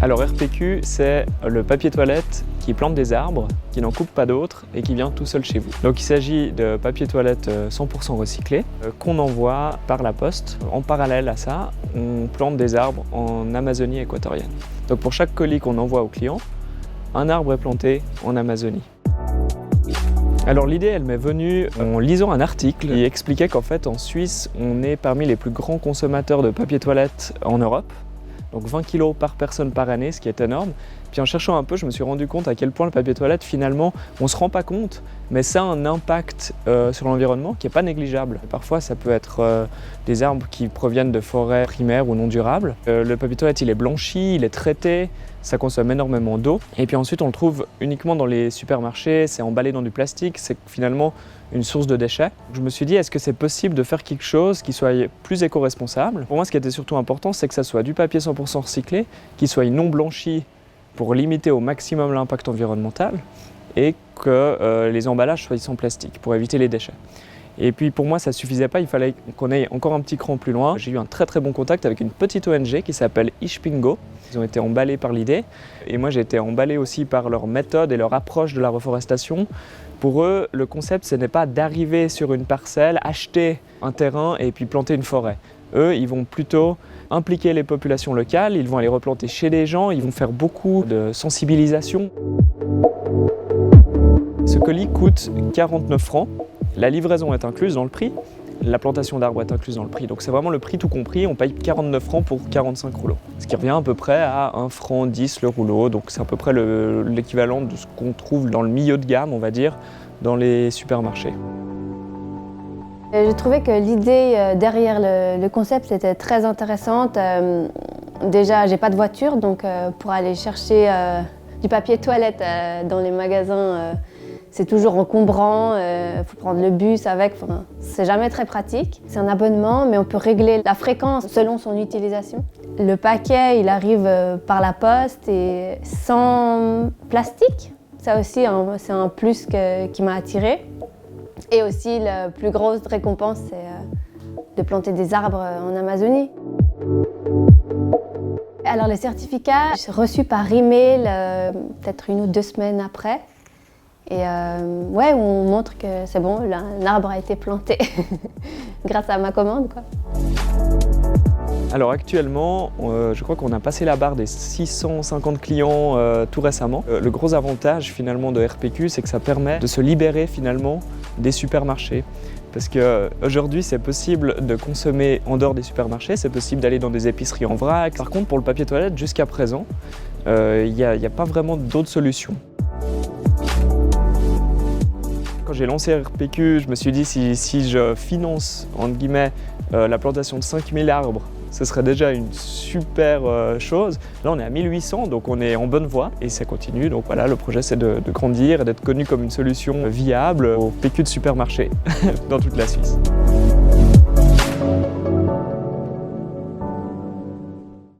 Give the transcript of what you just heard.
Alors RPQ, c'est le papier toilette qui plante des arbres, qui n'en coupe pas d'autres et qui vient tout seul chez vous. Donc il s'agit de papier toilette 100% recyclé qu'on envoie par la poste. En parallèle à ça, on plante des arbres en Amazonie équatorienne. Donc pour chaque colis qu'on envoie au client, un arbre est planté en Amazonie. Alors l'idée, elle m'est venue en lisant un article qui expliquait qu'en fait en Suisse, on est parmi les plus grands consommateurs de papier toilette en Europe. Donc 20 kg par personne par année, ce qui est énorme. Puis en cherchant un peu, je me suis rendu compte à quel point le papier toilette, finalement, on ne se rend pas compte, mais ça a un impact sur l'environnement qui n'est pas négligeable. Parfois, ça peut être des arbres qui proviennent de forêts primaires ou non durables. Le papier toilette, il est blanchi, il est traité, ça consomme énormément d'eau. Et puis ensuite, on le trouve uniquement dans les supermarchés, c'est emballé dans du plastique, c'est finalement une source de déchets. Je me suis dit, est-ce que c'est possible de faire quelque chose qui soit plus éco-responsable? Pour moi, ce qui était surtout important, c'est que ça soit du papier 100% recyclé, qui soit non blanchi pour limiter au maximum l'impact environnemental et que les emballages soient sans plastique pour éviter les déchets. Et puis pour moi, ça ne suffisait pas, il fallait qu'on aille encore un petit cran plus loin. J'ai eu un très bon contact avec une petite ONG qui s'appelle Ishpingo. Ils ont été emballés par l'idée et moi j'ai été emballé aussi par leur méthode et leur approche de la reforestation. Pour eux, le concept, ce n'est pas d'arriver sur une parcelle, acheter un terrain et puis planter une forêt. Eux, ils vont plutôt impliquer les populations locales, ils vont aller replanter chez les gens, ils vont faire beaucoup de sensibilisation. Ce colis coûte 49 francs. La livraison est incluse dans le prix, la plantation d'arbres est incluse dans le prix. Donc c'est vraiment le prix tout compris, on paye 49 francs pour 45 rouleaux. Ce qui revient à peu près à 1 franc 10 le rouleau, donc c'est à peu près l'équivalent de ce qu'on trouve dans le milieu de gamme, on va dire, dans les supermarchés. J'ai trouvé que l'idée derrière le concept était très intéressante. Déjà, j'ai pas de voiture, donc pour aller chercher du papier toilette dans les magasins, c'est toujours encombrant, faut prendre le bus avec, c'est jamais très pratique. C'est un abonnement, mais on peut régler la fréquence selon son utilisation. Le paquet, il arrive par la poste et sans plastique. Ça aussi, c'est un plus qui m'a attirée. Et aussi, la plus grosse récompense, c'est de planter des arbres en Amazonie. Alors, le certificat, j'ai reçu par email peut-être 1 ou 2 semaines après. Et ouais, on montre que c'est bon, l'arbre a été planté grâce à ma commande, quoi. Alors actuellement, je crois qu'on a passé la barre des 650 clients tout récemment. Le gros avantage finalement de RPQ, c'est que ça permet de se libérer finalement des supermarchés. Parce qu'aujourd'hui, c'est possible de consommer en dehors des supermarchés, c'est possible d'aller dans des épiceries en vrac. Par contre, pour le papier toilette, jusqu'à présent, il n'y a pas vraiment d'autres solutions. Quand j'ai lancé RPQ, je me suis dit si je finance, entre guillemets, la plantation de 5000 arbres, ce serait déjà une super chose. Là, on est à 1800, donc on est en bonne voie et ça continue. Donc voilà, le projet, c'est de grandir et d'être connu comme une solution viable au PQ de supermarché dans toute la Suisse.